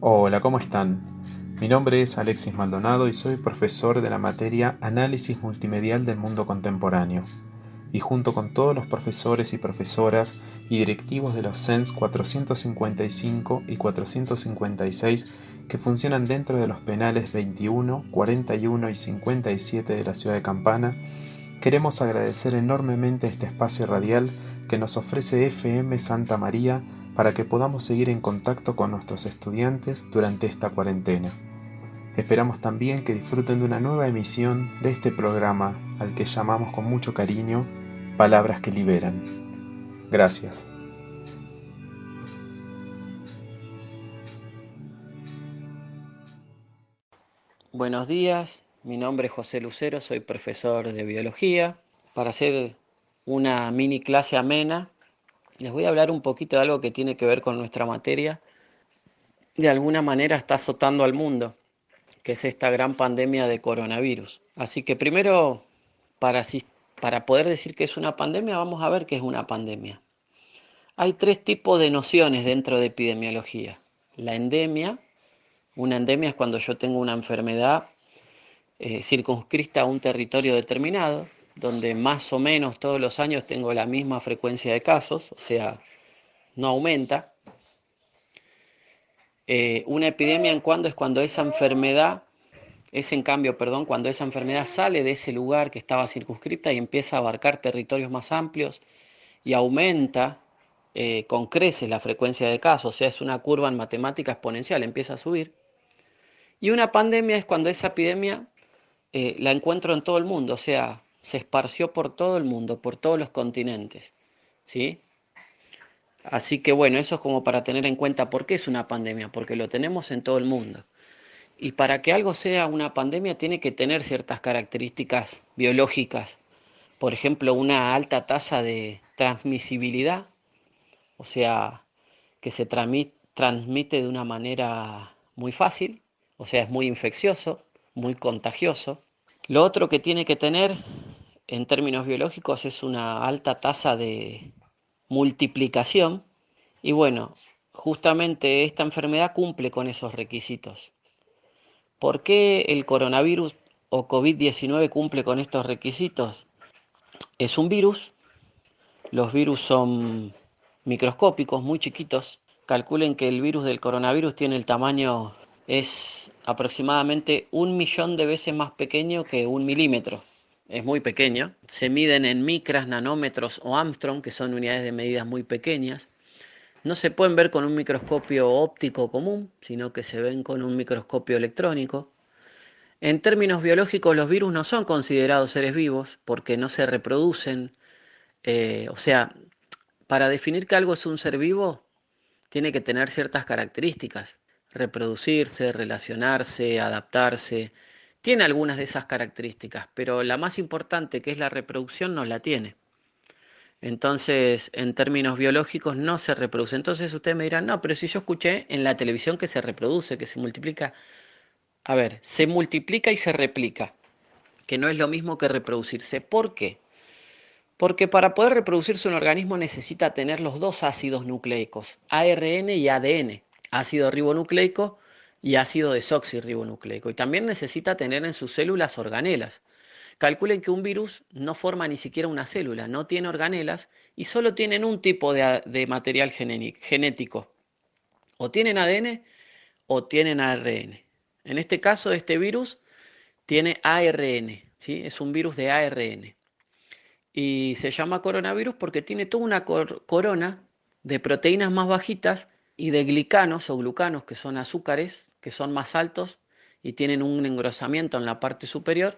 Hola, ¿cómo están? Mi nombre es Alexis Maldonado y soy profesor de la materia Análisis Multimedial del Mundo Contemporáneo. Y junto con todos los profesores y profesoras y directivos de los CENS 455 y 456 que funcionan dentro de los penales 21, 41 y 57 de la ciudad de Campana, queremos agradecer enormemente este espacio radial que nos ofrece FM Santa María para que podamos seguir en contacto con nuestros estudiantes durante esta cuarentena. Esperamos también que disfruten de una nueva emisión de este programa al que llamamos con mucho cariño Palabras que Liberan. Gracias. Buenos días, mi nombre es José Lucero, soy profesor de biología. Para hacer una mini clase amena, les voy a hablar un poquito de algo que tiene que ver con nuestra materia. De alguna manera está azotando al mundo, que es esta gran pandemia de coronavirus. Así que primero, para poder decir que es una pandemia, vamos a ver qué es una pandemia. Hay tres tipos de nociones dentro de epidemiología. La endemia, una endemia es cuando yo tengo una enfermedad circunscrita a un territorio determinado, donde más o menos todos los años tengo la misma frecuencia de casos, o sea, no aumenta. Una epidemia en cuando es cuando esa enfermedad, es en cambio, perdón, cuando esa enfermedad sale de ese lugar que estaba circunscrita y empieza a abarcar territorios más amplios y aumenta con creces la frecuencia de casos, o sea, es una curva en matemática exponencial, empieza a subir. Y una pandemia es cuando esa epidemia la encuentro en todo el mundo, o sea, se esparció por todo el mundo, por todos los continentes, ¿sí? Así que bueno, eso es como para tener en cuenta por qué es una pandemia, porque lo tenemos en todo el mundo. Y para que algo sea una pandemia tiene que tener ciertas características biológicas, por ejemplo, una alta tasa de transmisibilidad, o sea, que se transmite de una manera muy fácil, o sea, es muy infeccioso, muy contagioso. Lo otro que tiene que tener en términos biológicos es una alta tasa de multiplicación y bueno, justamente esta enfermedad cumple con esos requisitos. ¿Por qué el coronavirus o COVID-19 cumple con estos requisitos? Es un virus, los virus son microscópicos, muy chiquitos. Calculen que el virus del coronavirus tiene el tamaño, es aproximadamente 1 millón de veces más pequeño que 1 milímetro. Es muy pequeño. Se miden en micras, nanómetros o Armstrong, que son unidades de medidas muy pequeñas. No se pueden ver con un microscopio óptico común, sino que se ven con un microscopio electrónico. En términos biológicos, los virus no son considerados seres vivos porque no se reproducen. O sea, para definir que algo es un ser vivo, tiene que tener ciertas características. Reproducirse, relacionarse, adaptarse. Tiene algunas de esas características, pero la más importante, que es la reproducción, no la tiene. Entonces, en términos biológicos, no se reproduce. Entonces ustedes me dirán, no, pero si yo escuché en la televisión que se reproduce, que se multiplica. A ver, se multiplica y se replica, que no es lo mismo que reproducirse. ¿Por qué? Porque para poder reproducirse un organismo necesita tener los dos ácidos nucleicos, ARN y ADN, ácido ribonucleico y ácido desoxirribonucleico. Y también necesita tener en sus células organelas. Calculen que un virus no forma ni siquiera una célula, no tiene organelas y solo tienen un tipo de material genético. O tienen ADN o tienen ARN. En este caso, este virus tiene ARN, ¿sí? Es un virus de ARN. Y se llama coronavirus porque tiene toda una corona de proteínas más bajitas y de glicanos o glucanos, que son azúcares, que son más altos y tienen un engrosamiento en la parte superior,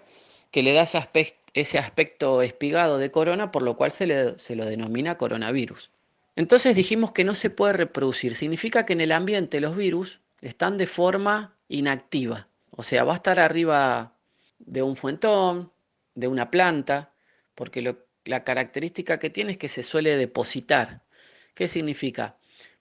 que le da ese aspecto espigado de corona, por lo cual se lo denomina coronavirus. Entonces dijimos que no se puede reproducir. Significa que en el ambiente los virus están de forma inactiva. O sea, va a estar arriba de un fuentón, de una planta, porque la característica que tiene es que se suele depositar. ¿Qué significa?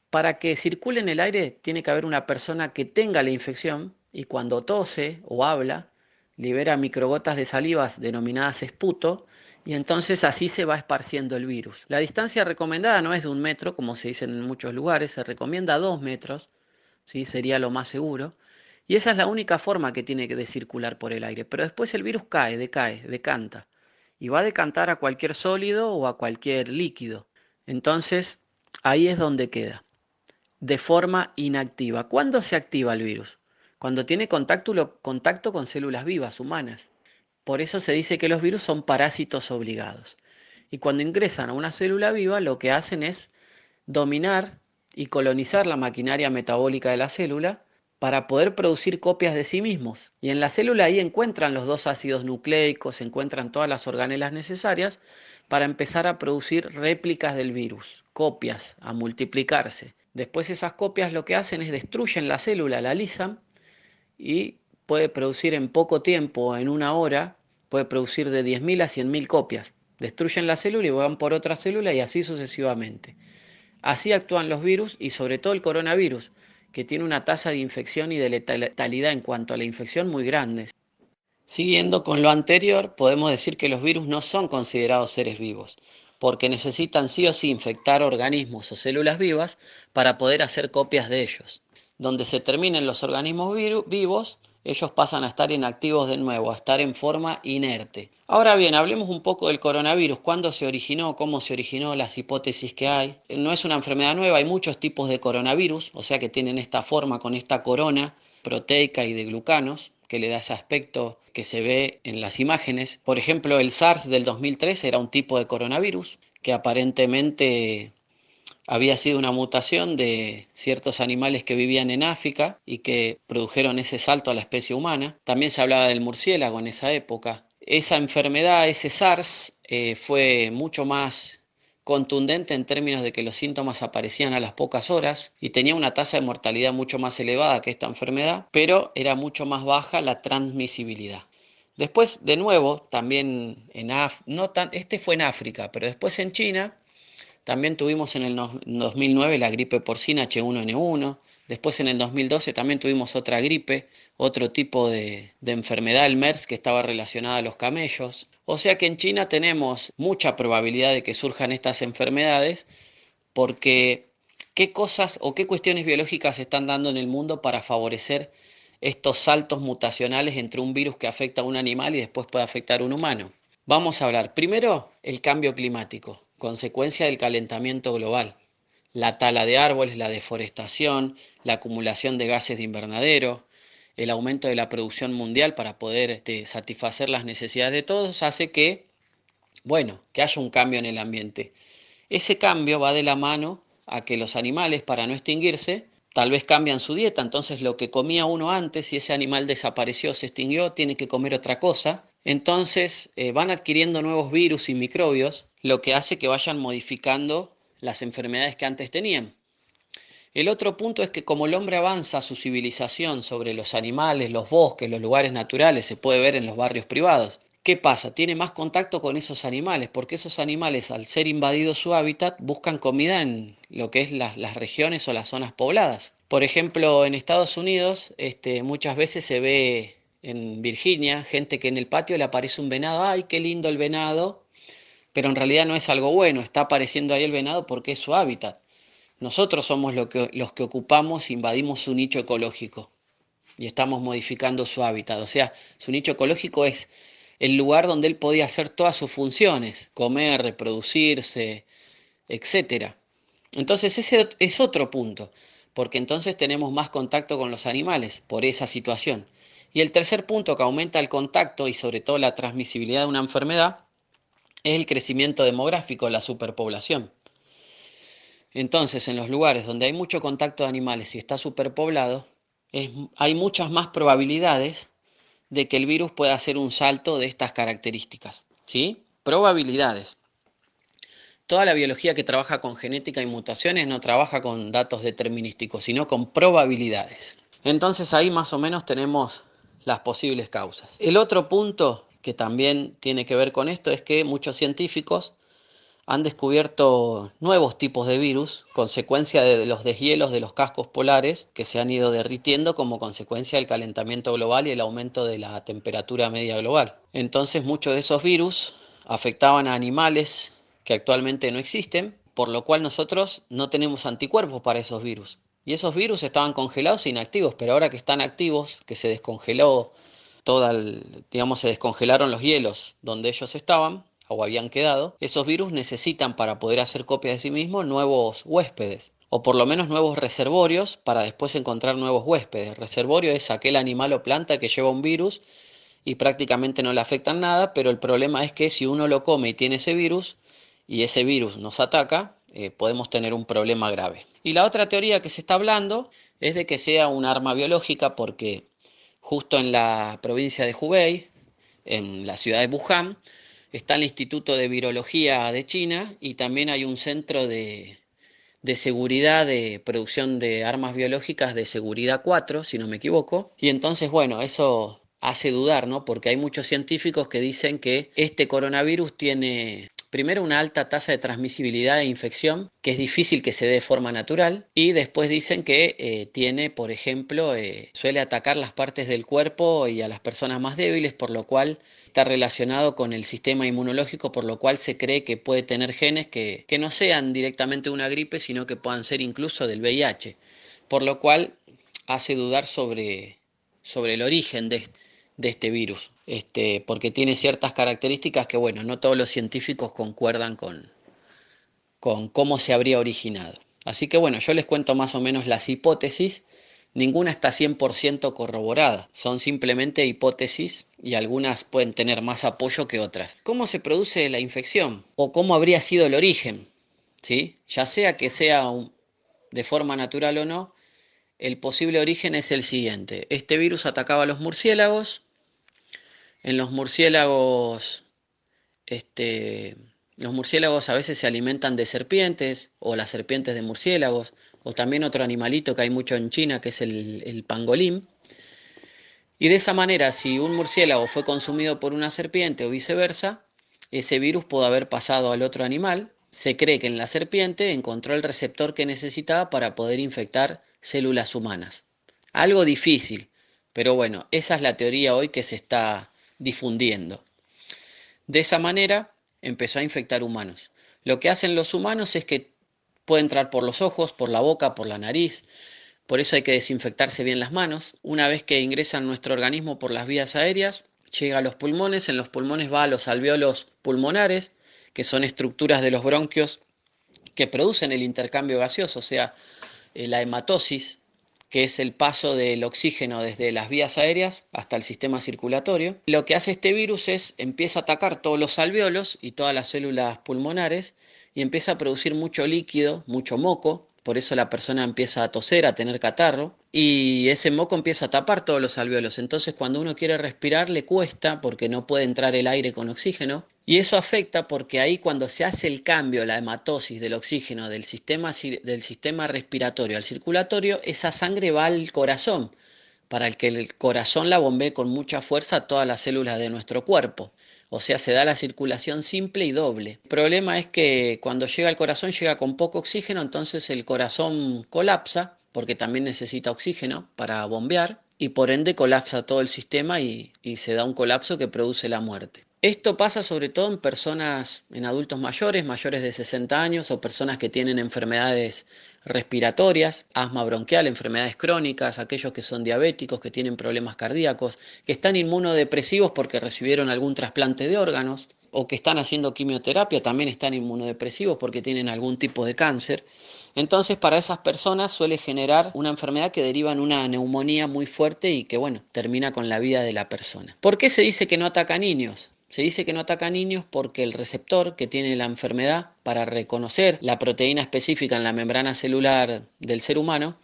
Para que circule en el aire tiene que haber una persona que tenga la infección y cuando tose o habla, libera microgotas de salivas denominadas esputo y entonces así se va esparciendo el virus. La distancia recomendada no es de 1 metro, como se dice en muchos lugares, se recomienda 2 metros, ¿sí? Sería lo más seguro. Y esa es la única forma que tiene de circular por el aire. Pero después el virus cae, decae, decanta. Y va a decantar a cualquier sólido o a cualquier líquido. Entonces, ahí es donde queda, de forma inactiva. ¿Cuándo se activa el virus? Cuando tiene contacto con células vivas humanas. Por eso se dice que los virus son parásitos obligados. Y cuando ingresan a una célula viva, lo que hacen es dominar y colonizar la maquinaria metabólica de la célula para poder producir copias de sí mismos. Y en la célula ahí encuentran los dos ácidos nucleicos, encuentran todas las organelas necesarias para empezar a producir réplicas del virus, copias, a multiplicarse. Después esas copias lo que hacen es destruyen la célula, la lisan y puede producir en poco tiempo, en una hora, puede producir de 10.000 a 100.000 copias. Destruyen la célula y van por otra célula y así sucesivamente. Así actúan los virus y sobre todo el coronavirus, que tiene una tasa de infección y de letalidad en cuanto a la infección muy grande. Siguiendo con lo anterior, podemos decir que los virus no son considerados seres vivos, porque necesitan sí o sí infectar organismos o células vivas para poder hacer copias de ellos. Donde se terminen los organismos vivos, ellos pasan a estar inactivos de nuevo, a estar en forma inerte. Ahora bien, hablemos un poco del coronavirus, cuándo se originó, cómo se originó, las hipótesis que hay. No es una enfermedad nueva, hay muchos tipos de coronavirus, o sea que tienen esta forma con esta corona proteica y de glucanos, que le da ese aspecto que se ve en las imágenes. Por ejemplo, el SARS del 2003 era un tipo de coronavirus que aparentemente había sido una mutación de ciertos animales que vivían en África y que produjeron ese salto a la especie humana. También se hablaba del murciélago en esa época. Esa enfermedad, ese SARS, fue mucho más contundente en términos de que los síntomas aparecían a las pocas horas y tenía una tasa de mortalidad mucho más elevada que esta enfermedad, pero era mucho más baja la transmisibilidad. Después, de nuevo, también este fue en África, pero después en China también tuvimos en el 2009 la gripe porcina H1N1. Después en el 2012 también tuvimos otra gripe, otro tipo de enfermedad, el MERS, que estaba relacionada a los camellos. O sea que en China tenemos mucha probabilidad de que surjan estas enfermedades porque qué cosas o qué cuestiones biológicas se están dando en el mundo para favorecer estos saltos mutacionales entre un virus que afecta a un animal y después puede afectar a un humano. Vamos a hablar primero el cambio climático, consecuencia del calentamiento global, la tala de árboles, la deforestación, la acumulación de gases de invernadero, el aumento de la producción mundial para poder satisfacer las necesidades de todos, hace que, bueno, que haya un cambio en el ambiente. Ese cambio va de la mano a que los animales, para no extinguirse, tal vez cambian su dieta, entonces lo que comía uno antes, si ese animal desapareció, se extinguió, tiene que comer otra cosa. Entonces van adquiriendo nuevos virus y microbios, lo que hace que vayan modificando las enfermedades que antes tenían. El otro punto es que como el hombre avanza su civilización sobre los animales, los bosques, los lugares naturales, se puede ver en los barrios privados. ¿Qué pasa? Tiene más contacto con esos animales, porque esos animales, al ser invadido su hábitat, buscan comida en lo que es las regiones o las zonas pobladas. Por ejemplo, en Estados Unidos, muchas veces se ve en Virginia gente que en el patio le aparece un venado, ¡ay, qué lindo el venado! Pero en realidad no es algo bueno, está apareciendo ahí el venado porque es su hábitat. Nosotros somos los que ocupamos, invadimos su nicho ecológico y estamos modificando su hábitat. O sea, su nicho ecológico es el lugar donde él podía hacer todas sus funciones, comer, reproducirse, etcétera. Entonces ese es otro punto, porque entonces tenemos más contacto con los animales por esa situación. Y el tercer punto que aumenta el contacto y sobre todo la transmisibilidad de una enfermedad es el crecimiento demográfico, la superpoblación. Entonces, en los lugares donde hay mucho contacto de animales y está superpoblado, hay muchas más probabilidades de que el virus pueda hacer un salto de estas características. ¿Sí? Probabilidades. Toda la biología que trabaja con genética y mutaciones no trabaja con datos determinísticos, sino con probabilidades. Entonces ahí más o menos tenemos las posibles causas. El otro punto que también tiene que ver con esto es que muchos científicos han descubierto nuevos tipos de virus, consecuencia de los deshielos de los cascos polares que se han ido derritiendo como consecuencia del calentamiento global y el aumento de la temperatura media global. Entonces muchos de esos virus afectaban a animales que actualmente no existen, por lo cual nosotros no tenemos anticuerpos para esos virus. Y esos virus estaban congelados e inactivos, pero ahora que están activos, que se descongeló digamos, se descongelaron los hielos donde ellos estaban o habían quedado, esos virus necesitan para poder hacer copias de sí mismos nuevos huéspedes, o por lo menos nuevos reservorios para después encontrar nuevos huéspedes. Reservorio es aquel animal o planta que lleva un virus y prácticamente no le afectan nada, pero el problema es que si uno lo come y tiene ese virus y ese virus nos ataca, podemos tener un problema grave. Y la otra teoría que se está hablando es de que sea un arma biológica porque justo en la provincia de Hubei, en la ciudad de Wuhan, está el Instituto de Virología de China y también hay un centro de seguridad de producción de armas biológicas de seguridad 4, si no me equivoco. Y entonces, bueno, eso hace dudar, ¿no? Porque hay muchos científicos que dicen que este coronavirus tiene primero una alta tasa de transmisibilidad e infección, que es difícil que se dé de forma natural, y después dicen que tiene, por ejemplo, suele atacar las partes del cuerpo y a las personas más débiles, por lo cual está relacionado con el sistema inmunológico, por lo cual se cree que puede tener genes que no sean directamente una gripe, sino que puedan ser incluso del VIH, por lo cual hace dudar sobre el origen de este virus, porque tiene ciertas características que, bueno, no todos los científicos concuerdan con cómo se habría originado. Así que, bueno, yo les cuento más o menos las hipótesis. Ninguna está 100% corroborada, son simplemente hipótesis y algunas pueden tener más apoyo que otras. ¿Cómo se produce la infección? ¿O cómo habría sido el origen? ¿Sí? Ya sea que sea de forma natural o no, el posible origen es el siguiente. Este virus atacaba a los murciélagos. En este, los murciélagos a veces se alimentan de serpientes o las serpientes de murciélagos o también otro animalito que hay mucho en China que es el pangolín. Y de esa manera, si un murciélago fue consumido por una serpiente o viceversa, ese virus pudo haber pasado al otro animal. Se cree que en la serpiente encontró el receptor que necesitaba para poder infectar células humanas. Algo difícil, pero bueno, esa es la teoría hoy que se está difundiendo. De esa manera empezó a infectar humanos. Lo que hacen los humanos es que puede entrar por los ojos, por la boca, por la nariz. Por eso hay que desinfectarse bien las manos. Una vez que ingresa en nuestro organismo por las vías aéreas, llega a los pulmones. En los pulmones va a los alvéolos pulmonares, que son estructuras de los bronquios que producen el intercambio gaseoso, o sea, la hematosis, que es el paso del oxígeno desde las vías aéreas hasta el sistema circulatorio. Lo que hace este virus es empieza a atacar todos los alvéolos y todas las células pulmonares y empieza a producir mucho líquido, mucho moco. Por eso la persona empieza a toser, a tener catarro, y ese moco empieza a tapar todos los alvéolos. Entonces, cuando uno quiere respirar, le cuesta porque no puede entrar el aire con oxígeno. Y eso afecta porque ahí cuando se hace el cambio, la hematosis del oxígeno del sistema respiratorio al circulatorio, esa sangre va al corazón, para que el corazón la bombee con mucha fuerza a todas las células de nuestro cuerpo. O sea, se da la circulación simple y doble. El problema es que cuando llega al corazón llega con poco oxígeno, entonces el corazón colapsa, porque también necesita oxígeno para bombear, y por ende colapsa todo el sistema y se da un colapso que produce la muerte. Esto pasa sobre todo en personas, en adultos mayores, mayores de 60 años o personas que tienen enfermedades respiratorias, asma bronquial, enfermedades crónicas, aquellos que son diabéticos, que tienen problemas cardíacos, que están inmunodepresivos porque recibieron algún trasplante de órganos o que están haciendo quimioterapia, también están inmunodepresivos porque tienen algún tipo de cáncer. Entonces, para esas personas suele generar una enfermedad que deriva en una neumonía muy fuerte y que, bueno, termina con la vida de la persona. ¿Por qué se dice que no ataca a niños? Se dice que no ataca a niños porque el receptor que tiene la enfermedad para reconocer la proteína específica en la membrana celular del ser humano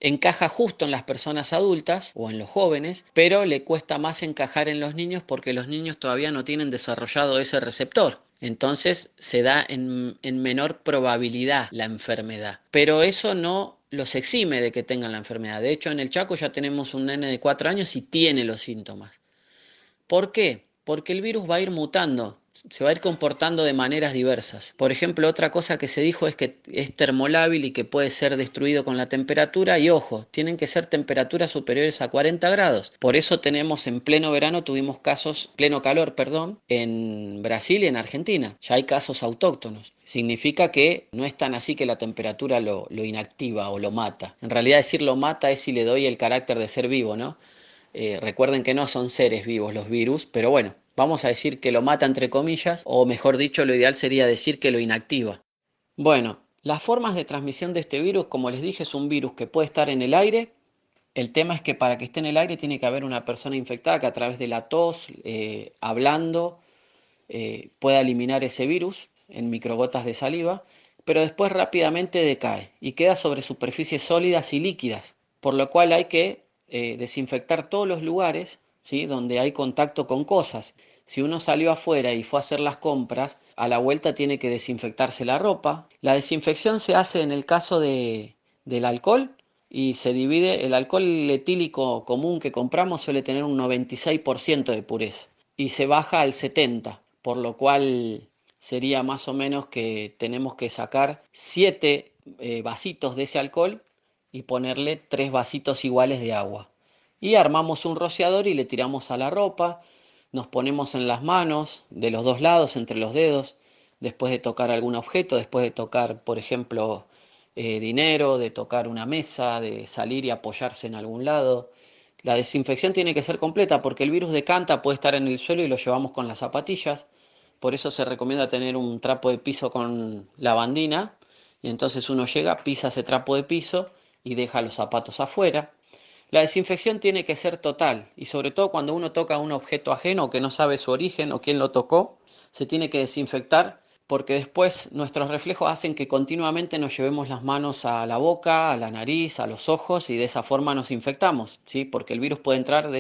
encaja justo en las personas adultas o en los jóvenes, pero le cuesta más encajar en los niños porque los niños todavía no tienen desarrollado ese receptor. Entonces se da en menor probabilidad la enfermedad. Pero eso no los exime de que tengan la enfermedad. De hecho, en el Chaco ya tenemos un nene de 4 años y tiene los síntomas. ¿Por qué? Porque el virus va a ir mutando se va a ir comportando de maneras diversas. Por ejemplo, otra cosa que se dijo es que es termolábil y que puede ser destruido con la temperatura. Y ojo, tienen que ser temperaturas superiores a 40 grados. Por eso tenemos en pleno verano, tuvimos casos, pleno calor, perdón, en Brasil y en Argentina. Ya hay casos autóctonos. Significa que no es tan así que la temperatura lo inactiva o lo mata. En realidad decir lo mata es si le doy el carácter de ser vivo, ¿no? Recuerden que no son seres vivos los virus, pero bueno, vamos a decir que lo mata entre comillas, o mejor dicho, lo ideal sería decir que lo inactiva. Bueno, las formas de transmisión de este virus, como les dije, es un virus que puede estar en el aire. El tema es que para que esté en el aire tiene que haber una persona infectada que a través de la tos, hablando, pueda eliminar ese virus en microgotas de saliva, pero después rápidamente decae y queda sobre superficies sólidas y líquidas, por lo cual hay que desinfectar todos los lugares, ¿sí?, donde hay contacto con cosas. Si uno salió afuera y fue a hacer las compras, a la vuelta tiene que desinfectarse la ropa. La desinfección se hace en el caso del alcohol y se divide. El alcohol etílico común que compramos suele tener un 96% de pureza y se baja al 70%, por lo cual sería más o menos que tenemos que sacar 7 vasitos de ese alcohol y ponerle 3 vasitos iguales de agua. Y armamos un rociador y le tiramos a la ropa, nos ponemos en las manos, de los dos lados, entre los dedos, después de tocar algún objeto, después de tocar, por ejemplo, dinero, de tocar una mesa, de salir y apoyarse en algún lado. La desinfección tiene que ser completa porque el virus decanta, puede estar en el suelo y lo llevamos con las zapatillas. Por eso se recomienda tener un trapo de piso con lavandina y entonces uno llega, pisa ese trapo de piso y deja los zapatos afuera. La desinfección tiene que ser total y sobre todo cuando uno toca un objeto ajeno que no sabe su origen o quién lo tocó, se tiene que desinfectar porque después nuestros reflejos hacen que continuamente nos llevemos las manos a la boca, a la nariz, a los ojos y de esa forma nos infectamos, ¿sí? Porque el virus puede entrar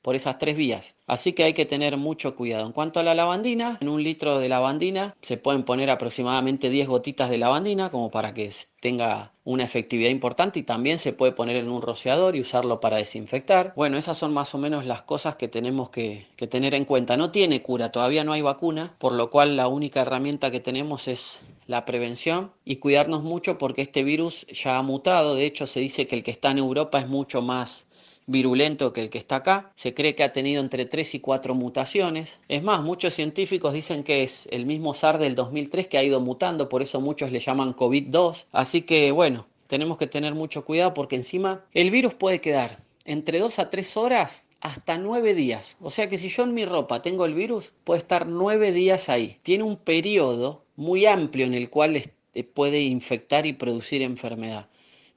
por esas 3 vías. Así que hay que tener mucho cuidado. En cuanto a la lavandina, en 1 litro de lavandina se pueden poner aproximadamente 10 gotitas de lavandina como para que tenga una efectividad importante y también se puede poner en un rociador y usarlo para desinfectar. Bueno, esas son más o menos las cosas que tenemos que tener en cuenta. No tiene cura, todavía no hay vacuna, por lo cual la única herramienta que tenemos es la prevención y cuidarnos mucho porque este virus ya ha mutado. De hecho, se dice que el que está en Europa es mucho más virulento que el que está acá. Se cree que ha tenido entre 3 y 4 mutaciones. Es más, muchos científicos dicen que es el mismo SARS del 2003 que ha ido mutando, por eso muchos le llaman COVID-2. Así que bueno, tenemos que tener mucho cuidado porque encima el virus puede quedar entre 2 a 3 horas hasta 9 días. O sea que si yo en mi ropa tengo el virus, puede estar 9 días ahí. Tiene un periodo muy amplio en el cual puede infectar y producir enfermedad.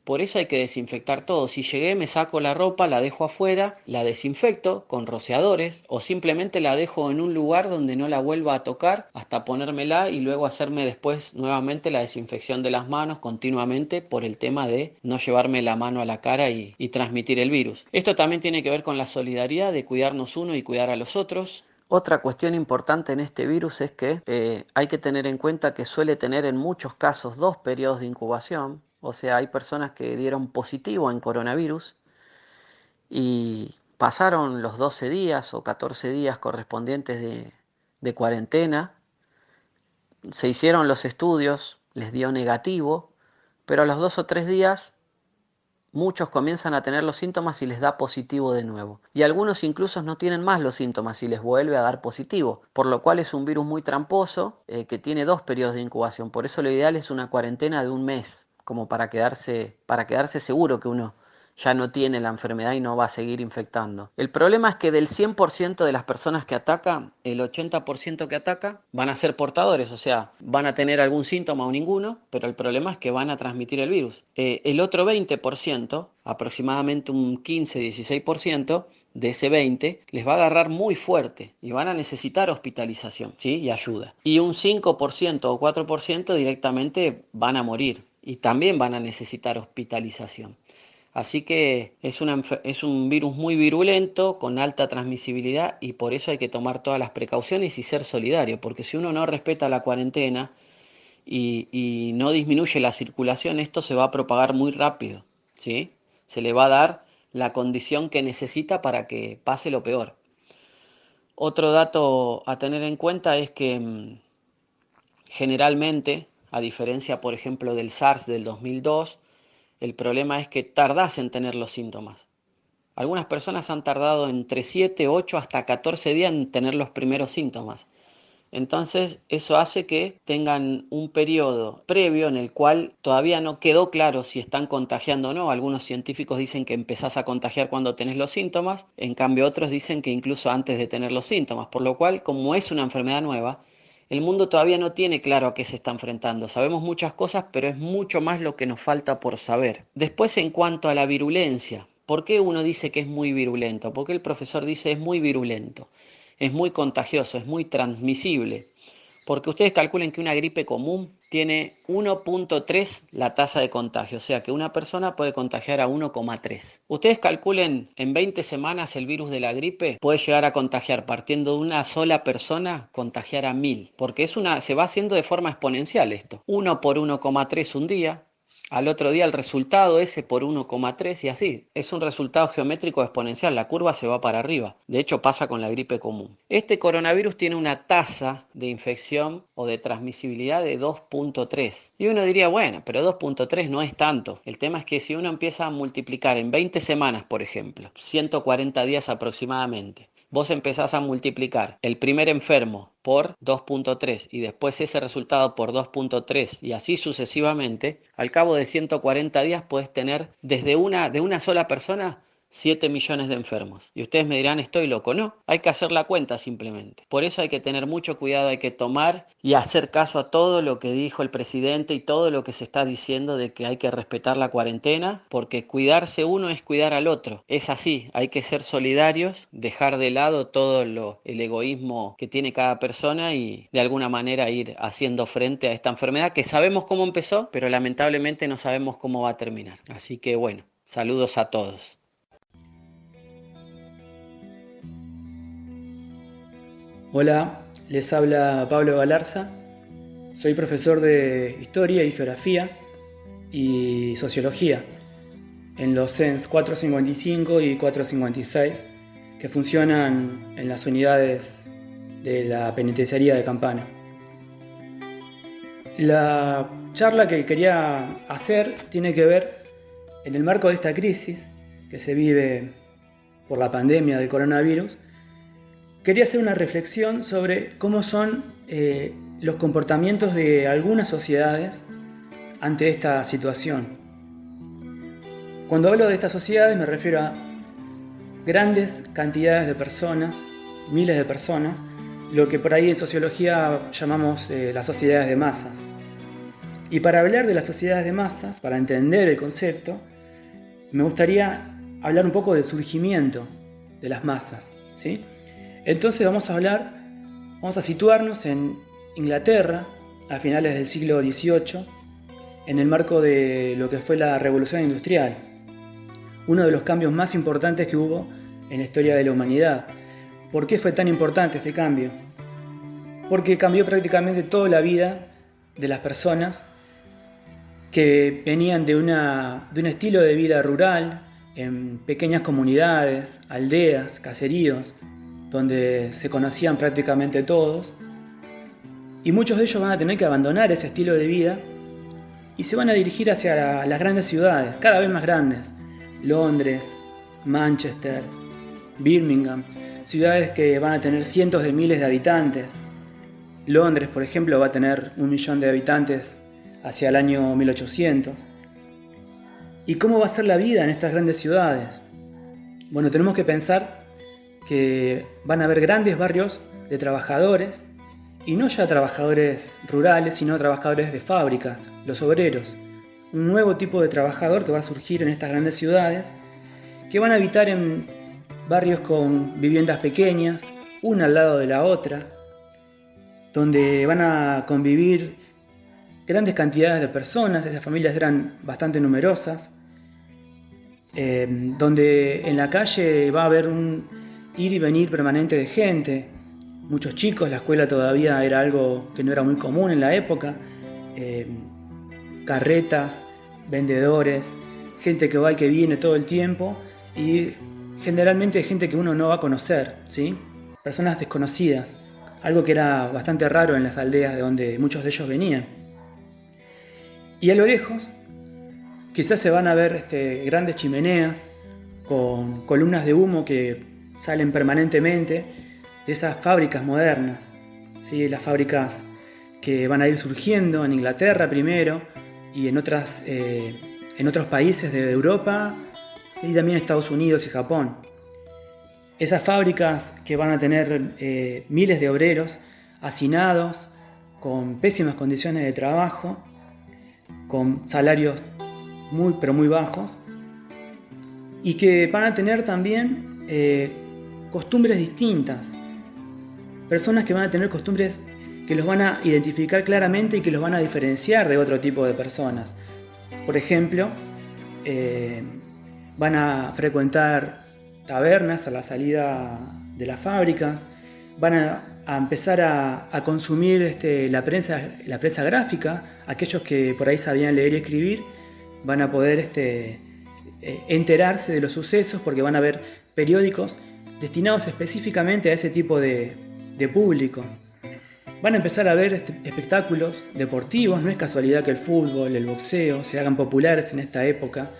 Por eso hay que desinfectar todo. Si llegué, me saco la ropa, la dejo afuera, la desinfecto con rociadores o simplemente la dejo en un lugar donde no la vuelva a tocar hasta ponérmela y luego hacerme después nuevamente la desinfección de las manos continuamente por el tema de no llevarme la mano a la cara y transmitir el virus. Esto también tiene que ver con la solidaridad de cuidarnos uno y cuidar a los otros. Otra cuestión importante en este virus es que hay que tener en cuenta que suele tener en muchos casos 2 periodos de incubación, o sea, hay personas que dieron positivo en coronavirus y pasaron los 12 días o 14 días correspondientes de cuarentena, se hicieron los estudios, les dio negativo, pero a los 2 o 3 días muchos comienzan a tener los síntomas y les da positivo de nuevo. Y algunos incluso no tienen más los síntomas y les vuelve a dar positivo. Por lo cual es un virus muy tramposo que tiene 2 periodos de incubación. Por eso lo ideal es una cuarentena de 1 mes, como para quedarse seguro que uno ya no tiene la enfermedad y no va a seguir infectando. El problema es que del 100% de las personas que ataca, el 80% que ataca van a ser portadores, o sea, van a tener algún síntoma o ninguno, pero el problema es que van a transmitir el virus. El otro 20%, aproximadamente un 15-16%, de ese 20 les va a agarrar muy fuerte y van a necesitar hospitalización, ¿sí?, y ayuda. Y un 5% o 4% directamente van a morir y también van a necesitar hospitalización. Así que es un virus muy virulento, con alta transmisibilidad y por eso hay que tomar todas las precauciones y ser solidario, porque si uno no respeta la cuarentena y no disminuye la circulación, esto se va a propagar muy rápido, ¿sí? Se le va a dar la condición que necesita para que pase lo peor. Otro dato a tener en cuenta es que generalmente, a diferencia, por ejemplo, del SARS del 2002, el problema es que tardás en tener los síntomas. Algunas personas han tardado entre 7, 8 hasta 14 días en tener los primeros síntomas. Entonces, eso hace que tengan un periodo previo en el cual todavía no quedó claro si están contagiando o no. Algunos científicos dicen que empezás a contagiar cuando tenés los síntomas, en cambio otros dicen que incluso antes de tener los síntomas, por lo cual, como es una enfermedad nueva, el mundo todavía no tiene claro a qué se está enfrentando. Sabemos muchas cosas, pero es mucho más lo que nos falta por saber. Después, en cuanto a la virulencia, ¿por qué uno dice que es muy virulento? ¿Por qué el profesor dice es muy virulento? Es muy contagioso, es muy transmisible. Porque ustedes calculen que una gripe común tiene 1.3 la tasa de contagio, o sea que una persona puede contagiar a 1,3. Ustedes calculen en 20 semanas el virus de la gripe puede llegar a contagiar, partiendo de una sola persona, contagiar a 1000, porque se va haciendo de forma exponencial esto. 1 por 1,3 un día, al otro día el resultado ese por 1,3 y así. Es un resultado geométrico exponencial, la curva se va para arriba. De hecho pasa con la gripe común. Este coronavirus tiene una tasa de infección o de transmisibilidad de 2.3. Y uno diría, bueno, pero 2.3 no es tanto. El tema es que si uno empieza a multiplicar en 20 semanas, por ejemplo, 140 días aproximadamente, vos empezás a multiplicar el primer enfermo por 2.3 y después ese resultado por 2.3 y así sucesivamente, al cabo de 140 días puedes tener de una sola persona 7 millones de enfermos. Y ustedes me dirán, estoy loco. No, hay que hacer la cuenta simplemente. Por eso hay que tener mucho cuidado, hay que tomar y hacer caso a todo lo que dijo el presidente y todo lo que se está diciendo de que hay que respetar la cuarentena, porque cuidarse uno es cuidar al otro. Es así, hay que ser solidarios, dejar de lado todo el egoísmo que tiene cada persona y de alguna manera ir haciendo frente a esta enfermedad que sabemos cómo empezó, pero lamentablemente no sabemos cómo va a terminar. Así que bueno, saludos a todos. Hola, les habla Pablo Galarza. Soy profesor de Historia y Geografía y Sociología en los CENS 455 y 456 que funcionan en las unidades de la penitenciaría de Campana. La charla que quería hacer tiene que ver en el marco de esta crisis que se vive por la pandemia del coronavirus. Quería hacer una reflexión sobre cómo son los comportamientos de algunas sociedades ante esta situación. Cuando hablo de estas sociedades me refiero a grandes cantidades de personas, miles de personas, lo que por ahí en sociología llamamos las sociedades de masas. Y para hablar de las sociedades de masas, para entender el concepto, me gustaría hablar un poco del surgimiento de las masas, ¿sí? Entonces vamos a situarnos en Inglaterra a finales del siglo XVIII, en el marco de lo que fue la Revolución Industrial, uno de los cambios más importantes que hubo en la historia de la humanidad. ¿Por qué fue tan importante este cambio? Porque cambió prácticamente toda la vida de las personas que venían de un estilo de vida rural, en pequeñas comunidades, aldeas, caseríos, donde se conocían prácticamente todos, y muchos de ellos van a tener que abandonar ese estilo de vida y se van a dirigir hacia las grandes ciudades, cada vez más grandes, Londres, Manchester, Birmingham, ciudades que van a tener cientos de miles de habitantes. Londres, por ejemplo, va a tener 1 millón de habitantes hacia el año 1800. ¿Y cómo va a ser la vida en estas grandes ciudades? Bueno, tenemos que pensar que van a haber grandes barrios de trabajadores, y no ya trabajadores rurales, sino trabajadores de fábricas, los obreros. Un nuevo tipo de trabajador que va a surgir en estas grandes ciudades, que van a habitar en barrios con viviendas pequeñas, una al lado de la otra, donde van a convivir grandes cantidades de personas. Esas familias eran bastante numerosas, donde en la calle va a haber un ir y venir permanente de gente, muchos chicos, la escuela todavía era algo que no era muy común en la época, carretas, vendedores, gente que va y que viene todo el tiempo y generalmente gente que uno no va a conocer, ¿sí? personas desconocidas, algo que era bastante raro en las aldeas de donde muchos de ellos venían. Y a lo lejos quizás se van a ver grandes chimeneas con columnas de humo que salen permanentemente de esas fábricas modernas, ¿sí? Las fábricas que van a ir surgiendo en Inglaterra primero y en otros países de Europa y también Estados Unidos y Japón. Esas fábricas que van a tener miles de obreros hacinados con pésimas condiciones de trabajo, con salarios muy pero muy bajos, y que van a tener también costumbres distintas, personas que van a tener costumbres que los van a identificar claramente y que los van a diferenciar de otro tipo de personas. Por ejemplo, van a frecuentar tabernas a la salida de las fábricas, van a empezar a consumir la prensa gráfica. Aquellos que por ahí sabían leer y escribir van a poder enterarse de los sucesos, porque van a haber periódicos destinados específicamente a ese tipo de público. Van a empezar a ver espectáculos deportivos. No es casualidad que el fútbol, el boxeo se hagan populares en esta época.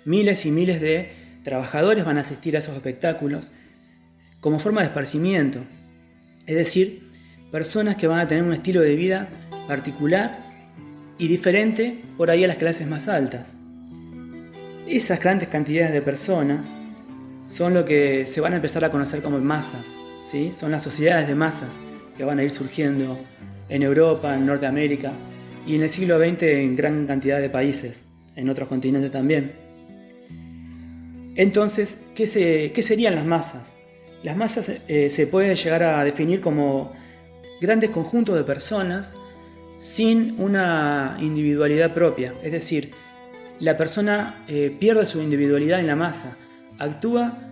Miles y miles de trabajadores van a asistir a esos espectáculos como forma de esparcimiento. Es decir, personas que van a tener un estilo de vida particular y diferente por ahí a las clases más altas. Esas grandes cantidades de personas son lo que se van a empezar a conocer como masas, ¿sí? Son las sociedades de masas que van a ir surgiendo en Europa, en Norteamérica y en el siglo XX en gran cantidad de países, en otros continentes también. Entonces, ¿qué serían las masas? Las masas se pueden llegar a definir como grandes conjuntos de personas sin una individualidad propia. Es decir, la persona pierde su individualidad en la masa, actúa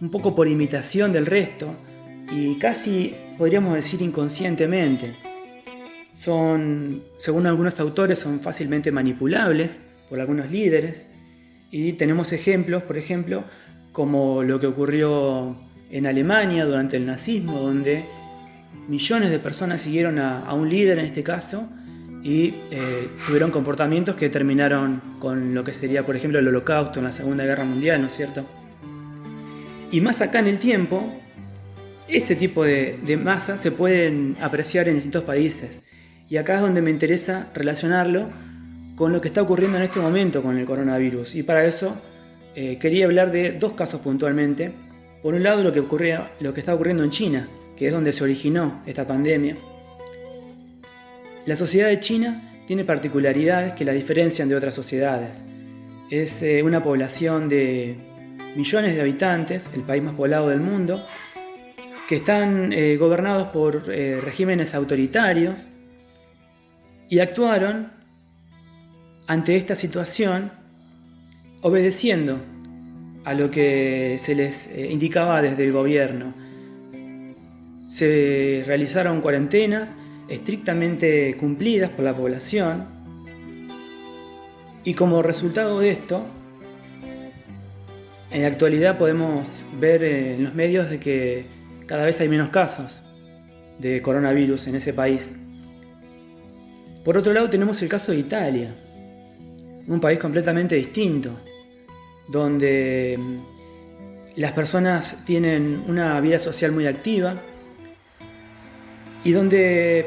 un poco por imitación del resto y casi podríamos decir inconscientemente. Según algunos autores, son fácilmente manipulables por algunos líderes, y tenemos ejemplos, por ejemplo, como lo que ocurrió en Alemania durante el nazismo, donde millones de personas siguieron a un líder en este caso y tuvieron comportamientos que terminaron con lo que sería, por ejemplo, el Holocausto en la Segunda Guerra Mundial, ¿no es cierto? Y más acá en el tiempo, este tipo de masas se pueden apreciar en distintos países. Y acá es donde me interesa relacionarlo con lo que está ocurriendo en este momento con el coronavirus. Y para eso quería hablar de dos casos puntualmente. Por un lado, lo que está ocurriendo en China, que es donde se originó esta pandemia. La sociedad de China tiene particularidades que la diferencian de otras sociedades. Es una población de millones de habitantes, el país más poblado del mundo, que están gobernados por regímenes autoritarios, y actuaron ante esta situación obedeciendo a lo que se les indicaba desde el gobierno. Se realizaron cuarentenas estrictamente cumplidas por la población, y como resultado de esto, en la actualidad podemos ver en los medios de que cada vez hay menos casos de coronavirus en ese país. Por otro lado, tenemos el caso de Italia, un país completamente distinto, donde las personas tienen una vida social muy activa y donde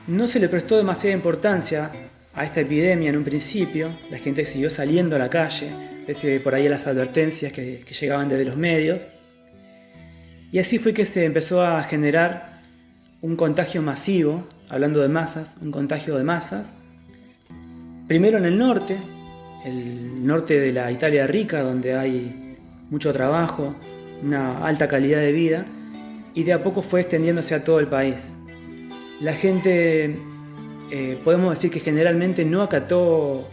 no se le prestó demasiada importancia a esta epidemia en un principio. La gente siguió saliendo a la calle, pese por ahí a las advertencias que llegaban desde los medios. Y así fue que se empezó a generar un contagio masivo, hablando de masas, un contagio de masas. Primero en el norte de la Italia rica, donde hay mucho trabajo, una alta calidad de vida, y de a poco fue extendiéndose a todo el país. La gente, podemos decir que generalmente no acató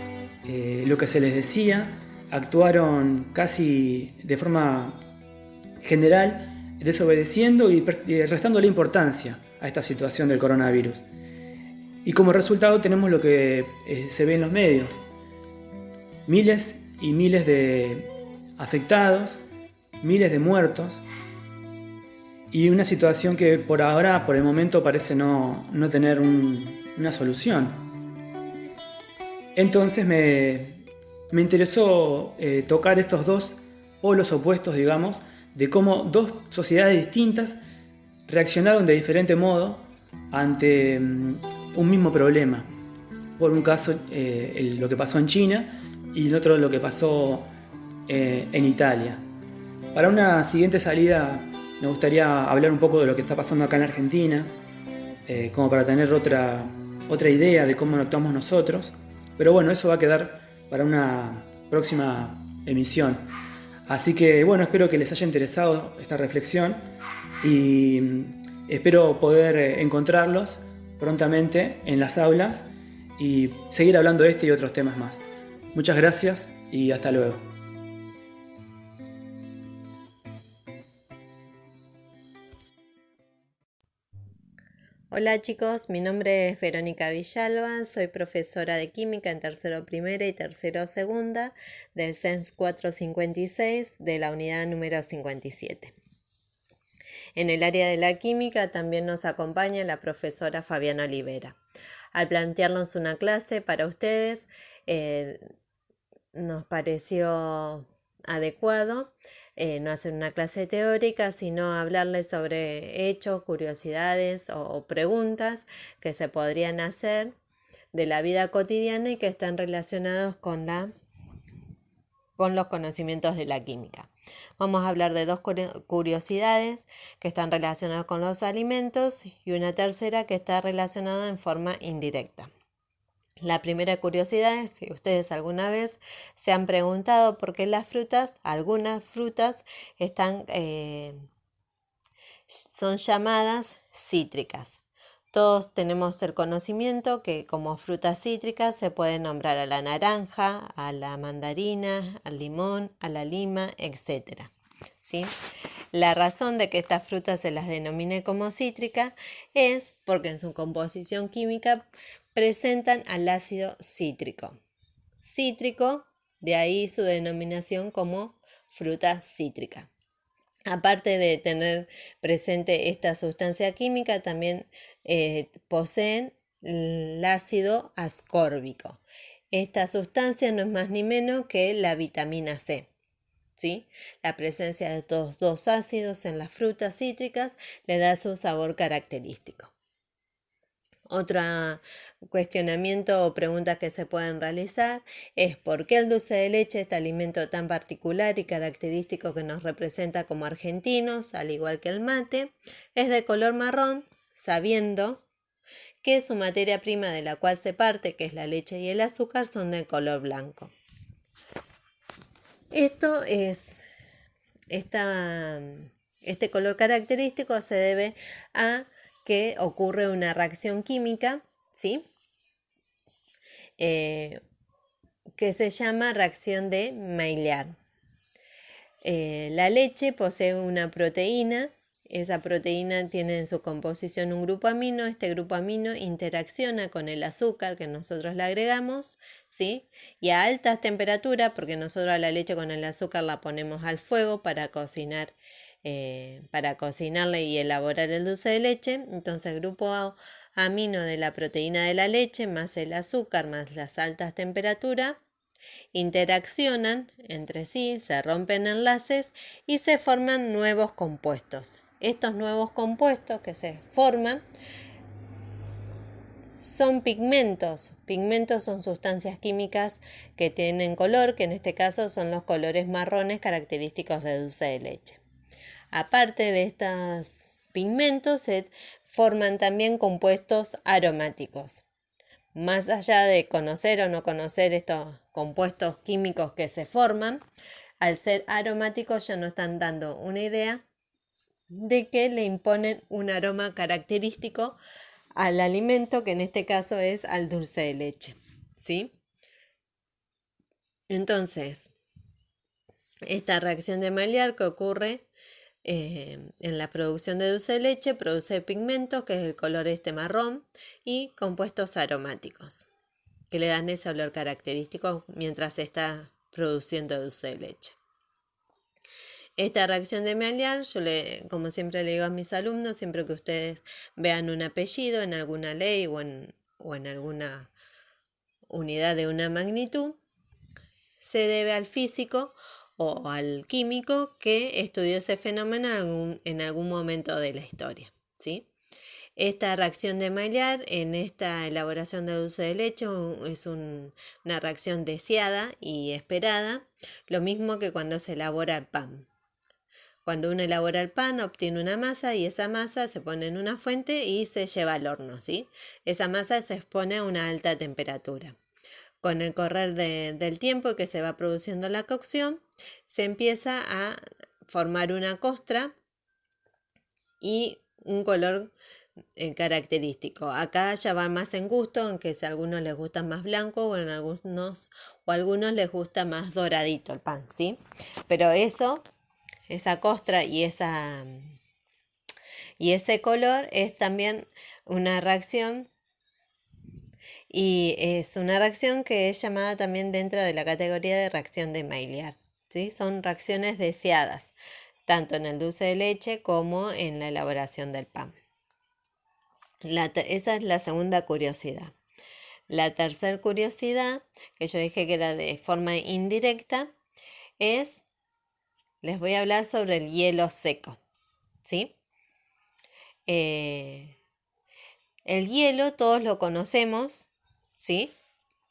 lo que se les decía, actuaron casi de forma general, desobedeciendo y restándole importancia a esta situación del coronavirus. Y como resultado tenemos lo que se ve en los medios: miles y miles de afectados, miles de muertos, y una situación que por ahora, por el momento, parece no tener una solución. Entonces me interesó tocar estos dos polos opuestos, digamos, de cómo dos sociedades distintas reaccionaron de diferente modo ante un mismo problema. Por un caso, lo que pasó en China y el otro lo que pasó en Italia. Para una siguiente salida me gustaría hablar un poco de lo que está pasando acá en Argentina, como para tener otra idea de cómo actuamos nosotros. Pero bueno, eso va a quedar para una próxima emisión. Así que bueno, espero que les haya interesado esta reflexión y espero poder encontrarlos prontamente en las aulas y seguir hablando de este y otros temas más. Muchas gracias y hasta luego. Hola chicos, mi nombre es Verónica Villalba, soy profesora de química en tercero primera y tercero segunda del CENS 456 de la unidad número 57. En el área de la química también nos acompaña la profesora Fabiana Olivera. Al plantearnos una clase para ustedes, nos pareció adecuado no hacer una clase teórica, sino hablarles sobre hechos, curiosidades o preguntas que se podrían hacer de la vida cotidiana y que están relacionados con los conocimientos de la química. Vamos a hablar de dos curiosidades que están relacionadas con los alimentos y una tercera que está relacionada en forma indirecta. La primera curiosidad es si ustedes alguna vez se han preguntado por qué algunas frutas son llamadas cítricas. Todos tenemos el conocimiento que como frutas cítricas se puede nombrar a la naranja, a la mandarina, al limón, a la lima, etc. ¿Sí? La razón de que estas frutas se las denomine como cítricas es porque en su composición química presentan al ácido cítrico. Cítrico, de ahí su denominación como fruta cítrica. Aparte de tener presente esta sustancia química, también poseen el ácido ascórbico. Esta sustancia no es más ni menos que la vitamina C. ¿Sí? La presencia de estos dos ácidos en las frutas cítricas le da su sabor característico. Otro cuestionamiento o preguntas que se pueden realizar es ¿por qué el dulce de leche, este alimento tan particular y característico que nos representa como argentinos, al igual que el mate, es de color marrón, sabiendo que su materia prima de la cual se parte, que es la leche y el azúcar, son de color blanco? Este color característico se debe a que ocurre una reacción química, ¿sí? Que se llama reacción de Maillard. La leche posee una proteína. Esa proteína tiene en su composición un grupo amino. Este grupo amino interacciona con el azúcar que nosotros le agregamos, ¿sí? Y a altas temperaturas, porque nosotros a la leche con el azúcar la ponemos al fuego para cocinarle y elaborar el dulce de leche. Entonces el grupo amino de la proteína de la leche más el azúcar más las altas temperaturas interaccionan entre sí, se rompen enlaces y se forman nuevos compuestos. Estos nuevos compuestos que se forman son pigmentos. Pigmentos son sustancias químicas que tienen color, que en este caso son los colores marrones característicos de dulce de leche. Aparte de estos pigmentos, se forman también compuestos aromáticos. Más allá de conocer o no conocer estos compuestos químicos que se forman, al ser aromáticos ya nos están dando una idea de que le imponen un aroma característico al alimento, que en este caso es al dulce de leche, ¿sí? Entonces, esta reacción de Maillard que ocurre en la producción de dulce de leche produce pigmentos, que es el color marrón, y compuestos aromáticos, que le dan ese olor característico mientras se está produciendo dulce de leche. Esta reacción de Maillard, como siempre le digo a mis alumnos, siempre que ustedes vean un apellido en alguna ley o en alguna unidad de una magnitud, se debe al físico o al químico que estudió ese fenómeno en algún momento de la historia, ¿sí? Esta reacción de Maillard en esta elaboración de dulce de leche es una reacción deseada y esperada, lo mismo que cuando se elabora el pan. Cuando uno elabora el pan, obtiene una masa y esa masa se pone en una fuente y se lleva al horno, ¿sí? Esa masa se expone a una alta temperatura. Con el correr del tiempo que se va produciendo la cocción, se empieza a formar una costra y un color característico. Acá ya va más en gusto, aunque si a algunos les gusta más blanco o a algunos les gusta más doradito el pan, ¿sí? Pero esa costra y ese color es también una reacción, y es una reacción que es llamada también dentro de la categoría de reacción de Maillard, ¿sí? Son reacciones deseadas, tanto en el dulce de leche como en la elaboración del pan. Esa es la segunda curiosidad. La tercera curiosidad, que yo dije que era de forma indirecta, les voy a hablar sobre el hielo seco, ¿sí? El hielo todos lo conocemos, ¿sí?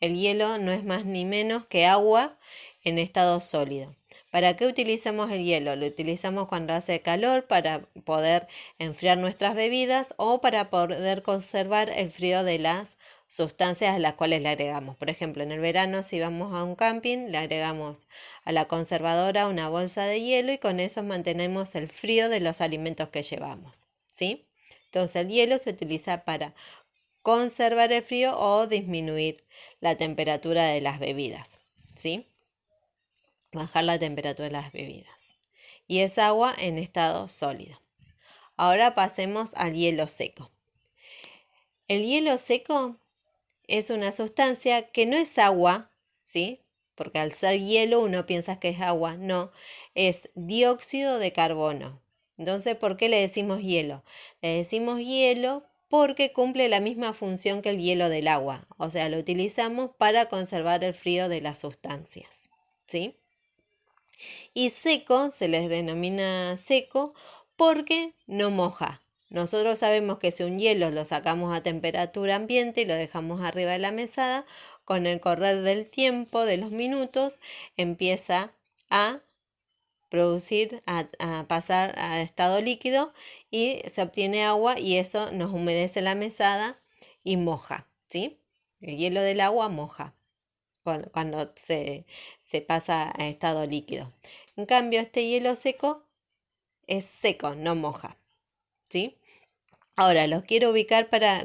El hielo no es más ni menos que agua en estado sólido. ¿Para qué utilizamos el hielo? Lo utilizamos cuando hace calor para poder enfriar nuestras bebidas o para poder conservar el frío de las sustancias a las cuales le agregamos. Por ejemplo, en el verano, si vamos a un camping, le agregamos a la conservadora una bolsa de hielo y con eso mantenemos el frío de los alimentos que llevamos, ¿sí? Entonces el hielo se utiliza para conservar el frío o disminuir la temperatura de las bebidas, ¿sí? Bajar la temperatura de las bebidas. Y es agua en estado sólido. Ahora pasemos al hielo seco. El hielo seco es una sustancia que no es agua, ¿sí? Porque al ser hielo uno piensa que es agua. No, es dióxido de carbono. Entonces, ¿por qué le decimos hielo? Le decimos hielo porque cumple la misma función que el hielo del agua. O sea, lo utilizamos para conservar el frío de las sustancias, ¿sí? Y seco, se les denomina seco porque no moja. Nosotros sabemos que si un hielo lo sacamos a temperatura ambiente y lo dejamos arriba de la mesada, con el correr del tiempo, de los minutos, empieza a producir, a pasar a estado líquido y se obtiene agua y eso nos humedece la mesada y moja, ¿sí? El hielo del agua moja cuando se pasa a estado líquido. En cambio, este hielo seco es seco, no moja, ¿sí? Ahora, los quiero ubicar para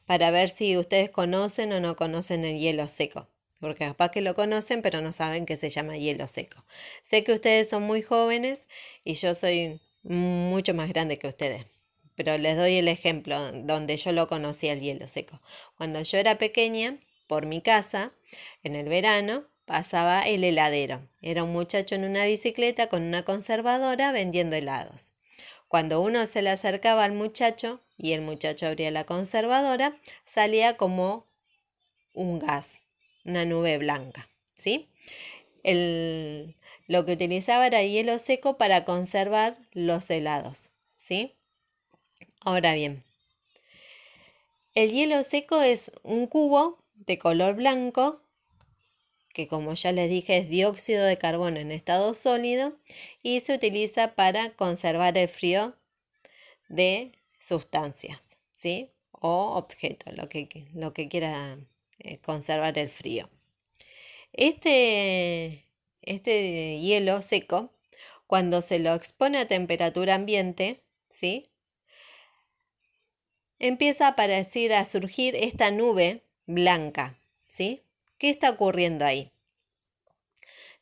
ver si ustedes conocen o no conocen el hielo seco. Porque capaz que lo conocen, pero no saben que se llama hielo seco. Sé que ustedes son muy jóvenes y yo soy mucho más grande que ustedes. Pero les doy el ejemplo donde yo lo conocí el hielo seco. Cuando yo era pequeña, por mi casa, en el verano, pasaba el heladero. Era un muchacho en una bicicleta con una conservadora vendiendo helados. Cuando uno se le acercaba al muchacho y el muchacho abría la conservadora, salía como un gas, una nube blanca, ¿sí? Lo que utilizaba era hielo seco para conservar los helados, ¿sí? Ahora bien, el hielo seco es un cubo de color blanco que, como ya les dije, es dióxido de carbono en estado sólido y se utiliza para conservar el frío de sustancias, ¿sí? O objetos, lo que quiera conservar el frío. Este hielo seco, cuando se lo expone a temperatura ambiente, ¿sí? Empieza a surgir esta nube blanca, ¿sí? ¿Qué está ocurriendo ahí?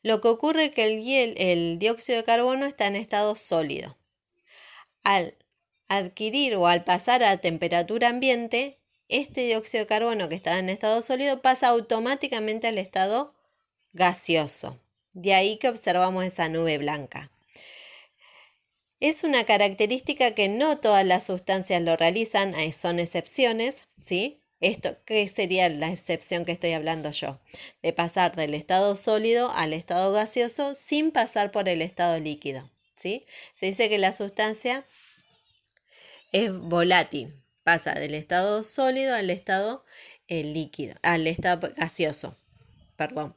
Lo que ocurre es que el dióxido de carbono está en estado sólido. Al adquirir o al pasar a temperatura ambiente, este dióxido de carbono que está en estado sólido pasa automáticamente al estado gaseoso. De ahí que observamos esa nube blanca. Es una característica que no todas las sustancias lo realizan, son excepciones, ¿sí? ¿Qué sería la excepción que estoy hablando yo? De pasar del estado sólido al estado gaseoso sin pasar por el estado líquido, ¿sí? Se dice que la sustancia es volátil, pasa del estado sólido al estado líquido, al estado gaseoso, perdón,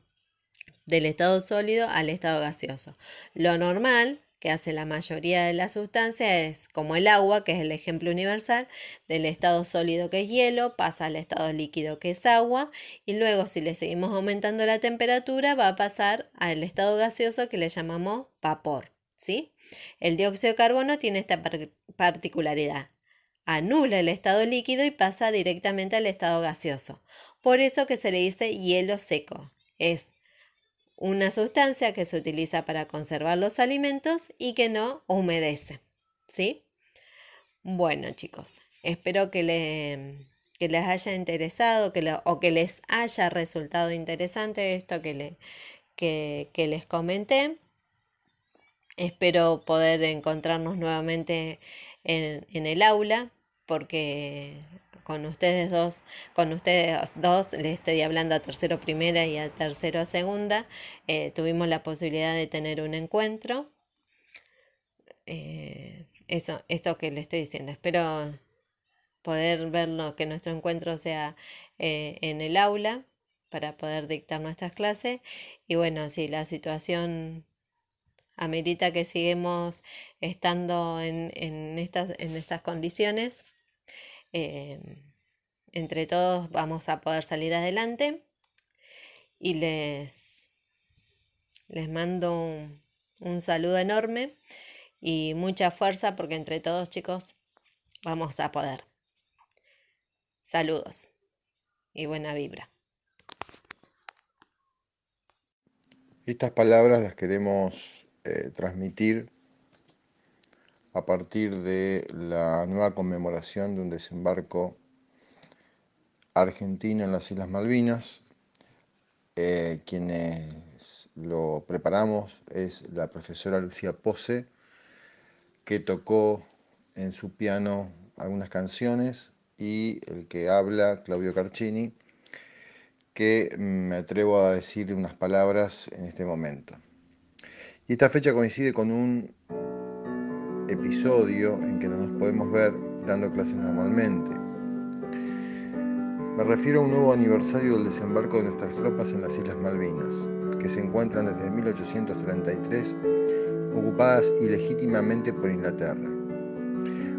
del estado sólido al estado gaseoso. Lo normal que hace la mayoría de las sustancias es, como el agua, que es el ejemplo universal, del estado sólido, que es hielo, pasa al estado líquido, que es agua, y luego, si le seguimos aumentando la temperatura, va a pasar al estado gaseoso, que le llamamos vapor, ¿sí? El dióxido de carbono tiene esta particularidad: anula el estado líquido y pasa directamente al estado gaseoso. Por eso que se le dice hielo seco. Es una sustancia que se utiliza para conservar los alimentos y que no humedece, ¿sí? Bueno, chicos, espero que les haya interesado o que les haya resultado interesante esto que les comenté. Espero poder encontrarnos nuevamente en el aula, porque con ustedes dos les estoy hablando a tercero primera y a tercero segunda. Tuvimos la posibilidad de tener un encuentro. Esto que les estoy diciendo, espero poder verlo, que nuestro encuentro sea en el aula para poder dictar nuestras clases. Y bueno, si la situación amerita que sigamos estando en estas condiciones, entre todos vamos a poder salir adelante, y les mando un saludo enorme y mucha fuerza, porque entre todos, chicos, vamos a poder. Saludos y buena vibra. Estas palabras las queremos transmitir a partir de la nueva conmemoración de un desembarco argentino en las Islas Malvinas. Quienes lo preparamos es la profesora Lucía Pose, que tocó en su piano algunas canciones, y el que habla, Claudio Carcini, que me atrevo a decir unas palabras en este momento. Y esta fecha coincide con un episodio en que no nos podemos ver dando clases normalmente. Me refiero a un nuevo aniversario del desembarco de nuestras tropas en las Islas Malvinas, que se encuentran desde 1833 ocupadas ilegítimamente por Inglaterra.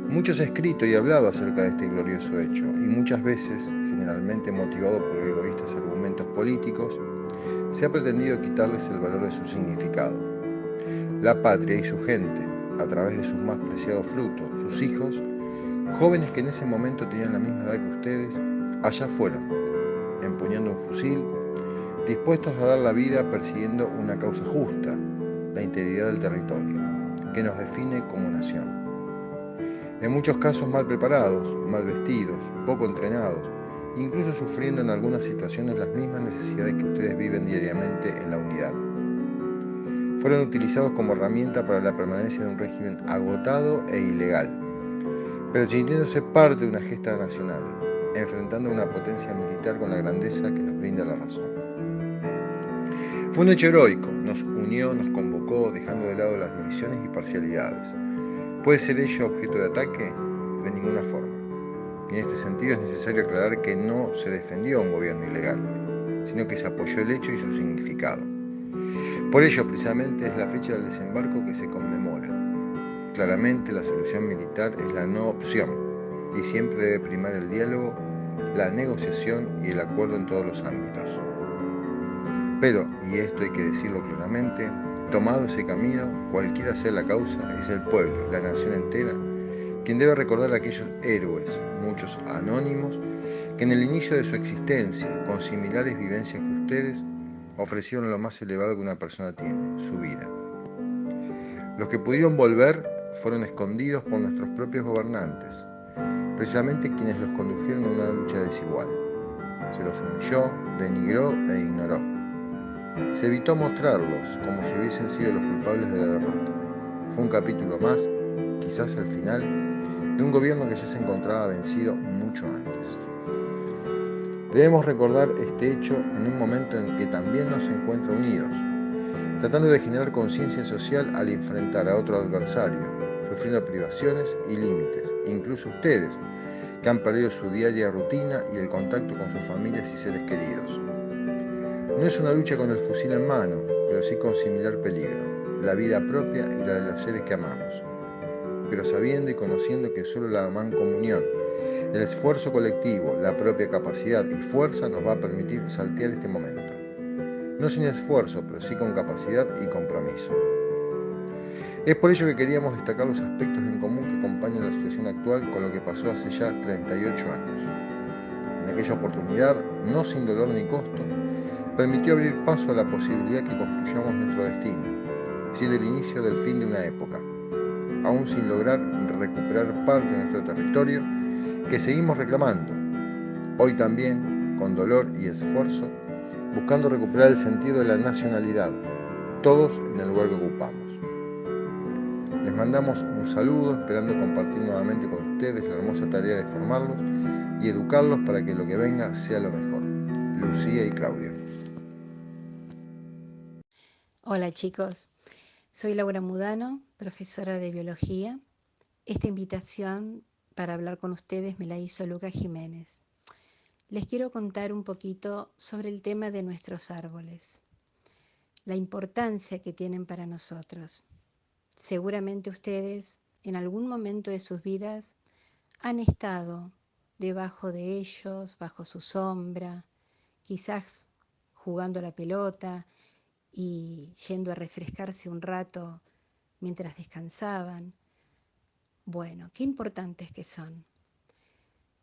Mucho se ha escrito y hablado acerca de este glorioso hecho, y muchas veces, generalmente motivado por egoístas argumentos políticos, se ha pretendido quitarles el valor de su significado. La patria y su gente, a través de sus más preciados frutos, sus hijos, jóvenes que en ese momento tenían la misma edad que ustedes, allá fueron, empuñando un fusil, dispuestos a dar la vida persiguiendo una causa justa, la integridad del territorio, que nos define como nación. En muchos casos mal preparados, mal vestidos, poco entrenados, incluso sufriendo en algunas situaciones las mismas necesidades que ustedes viven diariamente en la unidad. Fueron utilizados como herramienta para la permanencia de un régimen agotado e ilegal, pero sintiéndose parte de una gesta nacional, enfrentando a una potencia militar con la grandeza que nos brinda la razón. Fue un hecho heroico, nos unió, nos convocó, dejando de lado las divisiones y parcialidades. ¿Puede ser ello objeto de ataque? De ninguna forma. Y en este sentido es necesario aclarar que no se defendió a un gobierno ilegal, sino que se apoyó el hecho y su significado. Por ello, precisamente, es la fecha del desembarco que se conmemora. Claramente, la solución militar es la no opción, y siempre debe primar el diálogo, la negociación y el acuerdo en todos los ámbitos. Pero, y esto hay que decirlo claramente, tomado ese camino, cualquiera sea la causa, es el pueblo, la nación entera, quien debe recordar a aquellos héroes, muchos anónimos, que en el inicio de su existencia, con similares vivencias que ustedes, ofrecieron lo más elevado que una persona tiene, su vida. Los que pudieron volver fueron escondidos por nuestros propios gobernantes, precisamente quienes los condujeron a una lucha desigual. Se los humilló, denigró e ignoró. Se evitó mostrarlos como si hubiesen sido los culpables de la derrota. Fue un capítulo más quizás al final, de un gobierno que ya se encontraba vencido mucho antes. Debemos recordar este hecho en un momento en que también nos encuentra unidos, tratando de generar conciencia social al enfrentar a otro adversario, sufriendo privaciones y límites, incluso ustedes, que han perdido su diaria rutina y el contacto con sus familias y seres queridos. No es una lucha con el fusil en mano, pero sí con similar peligro, la vida propia y la de los seres que amamos, pero sabiendo y conociendo que solo la mancomunión, el esfuerzo colectivo, la propia capacidad y fuerza nos va a permitir saltear este momento. No sin esfuerzo, pero sí con capacidad y compromiso. Es por ello que queríamos destacar los aspectos en común que acompañan la situación actual con lo que pasó hace ya 38 años. En aquella oportunidad, no sin dolor ni costo, permitió abrir paso a la posibilidad que construyamos nuestro destino, siendo el inicio del fin de una época, aún sin lograr recuperar parte de nuestro territorio que seguimos reclamando, hoy también, con dolor y esfuerzo, buscando recuperar el sentido de la nacionalidad, todos en el lugar que ocupamos. Les mandamos un saludo, esperando compartir nuevamente con ustedes la hermosa tarea de formarlos y educarlos para que lo que venga sea lo mejor. Lucía y Claudia. Hola chicos, soy Laura Mudano, profesora de biología. Esta invitación para hablar con ustedes me la hizo Lucas Jiménez. Les quiero contar un poquito sobre el tema de nuestros árboles, la importancia que tienen para nosotros. Seguramente ustedes en algún momento de sus vidas han estado debajo de ellos, bajo su sombra, quizás jugando a la pelota y yendo a refrescarse un rato mientras descansaban. Bueno, qué importantes que son.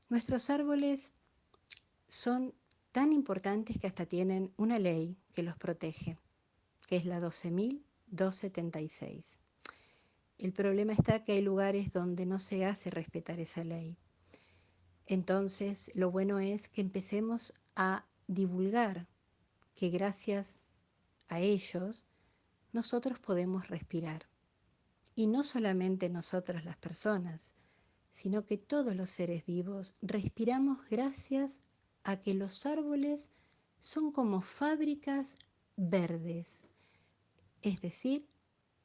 Nuestros árboles son tan importantes que hasta tienen una ley que los protege, que es la 12.276. El problema está que hay lugares donde no se hace respetar esa ley. Entonces, lo bueno es que empecemos a divulgar que gracias a ellos nosotros podemos respirar. Y no solamente nosotros las personas, sino que todos los seres vivos respiramos gracias a que los árboles son como fábricas verdes, es decir,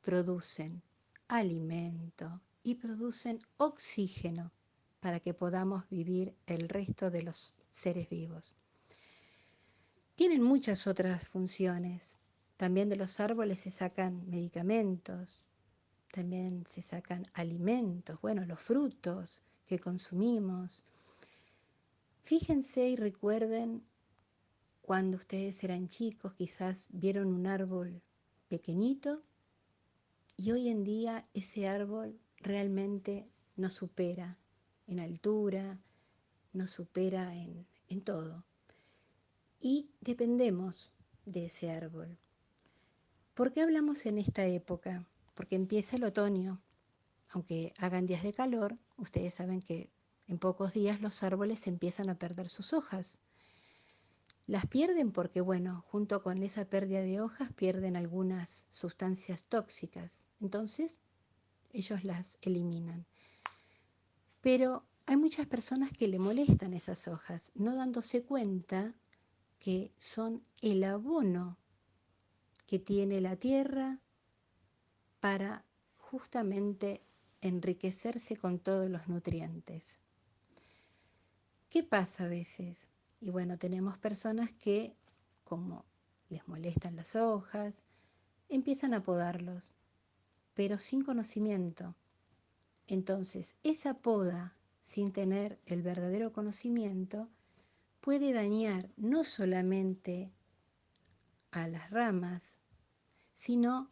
producen alimento y producen oxígeno para que podamos vivir el resto de los seres vivos. Tienen muchas otras funciones. También de los árboles se sacan medicamentos, también se sacan alimentos, bueno, los frutos que consumimos. Fíjense y recuerden cuando ustedes eran chicos, quizás vieron un árbol pequeñito y hoy en día ese árbol realmente nos supera en altura, nos supera en todo. Y dependemos de ese árbol. ¿Por qué hablamos en esta época? Porque empieza el otoño. Aunque hagan días de calor, ustedes saben que en pocos días los árboles empiezan a perder sus hojas. Las pierden porque, bueno, junto con esa pérdida de hojas pierden algunas sustancias tóxicas. Entonces, ellos las eliminan. Pero hay muchas personas que le molestan esas hojas, no dándose cuenta que son el abono que tiene la tierra para justamente enriquecerse con todos los nutrientes. ¿Qué pasa a veces? Y bueno, tenemos personas que, como les molestan las hojas, empiezan a podarlos, pero sin conocimiento. Entonces, esa poda, sin tener el verdadero conocimiento, puede dañar no solamente a las ramas, sino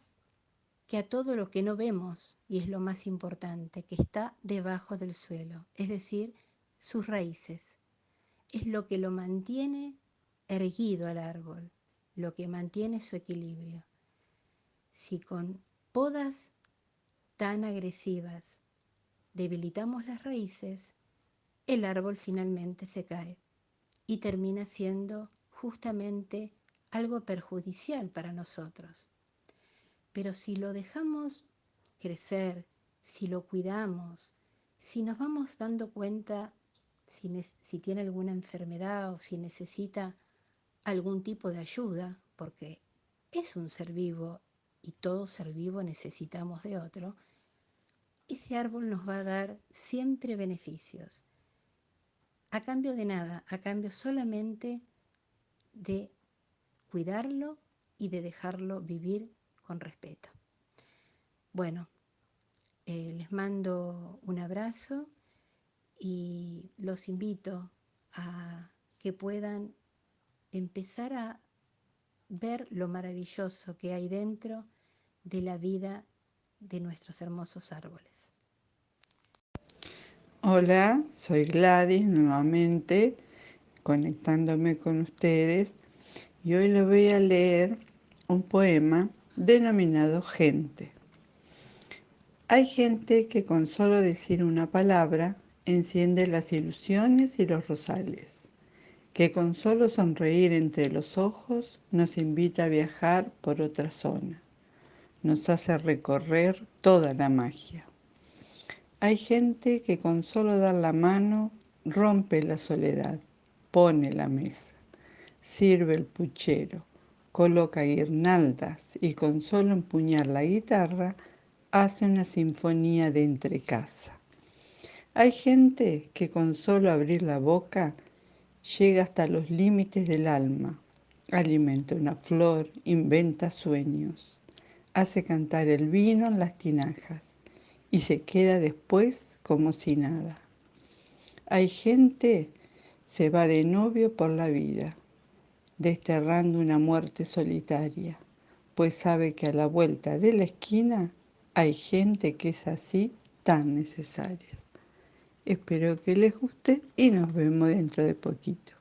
que a todo lo que no vemos, y es lo más importante, que está debajo del suelo, es decir, sus raíces. Es lo que lo mantiene erguido al árbol, lo que mantiene su equilibrio. Si con podas tan agresivas debilitamos las raíces, el árbol finalmente se cae y termina siendo justamente algo perjudicial para nosotros. Pero si lo dejamos crecer si lo cuidamos, si nos vamos dando cuenta si tiene alguna enfermedad o si necesita algún tipo de ayuda, porque es un ser vivo y todo ser vivo necesitamos de otro, ese árbol nos va a dar siempre beneficios. A cambio de nada, a cambio solamente de cuidarlo y de dejarlo vivir con respeto. Bueno, les mando un abrazo y los invito a que puedan empezar a ver lo maravilloso que hay dentro de la vida de nuestros hermosos árboles. Hola, soy Gladys nuevamente, conectándome con ustedes, y hoy les voy a leer un poema denominado Gente. Hay gente que con solo decir una palabra enciende las ilusiones y los rosales, que con solo sonreír entre los ojos nos invita a viajar por otra zona, nos hace recorrer toda la magia. Hay gente que con solo dar la mano rompe la soledad, pone la mesa, sirve el puchero, coloca guirnaldas y con solo empuñar la guitarra hace una sinfonía de entrecasa. Hay gente que con solo abrir la boca llega hasta los límites del alma, alimenta una flor, inventa sueños, hace cantar el vino en las tinajas y se queda después como si nada. Hay gente se va de novio por la vida, desterrando una muerte solitaria, pues sabe que a la vuelta de la esquina hay gente que es así tan necesaria. Espero que les guste y nos vemos dentro de poquito.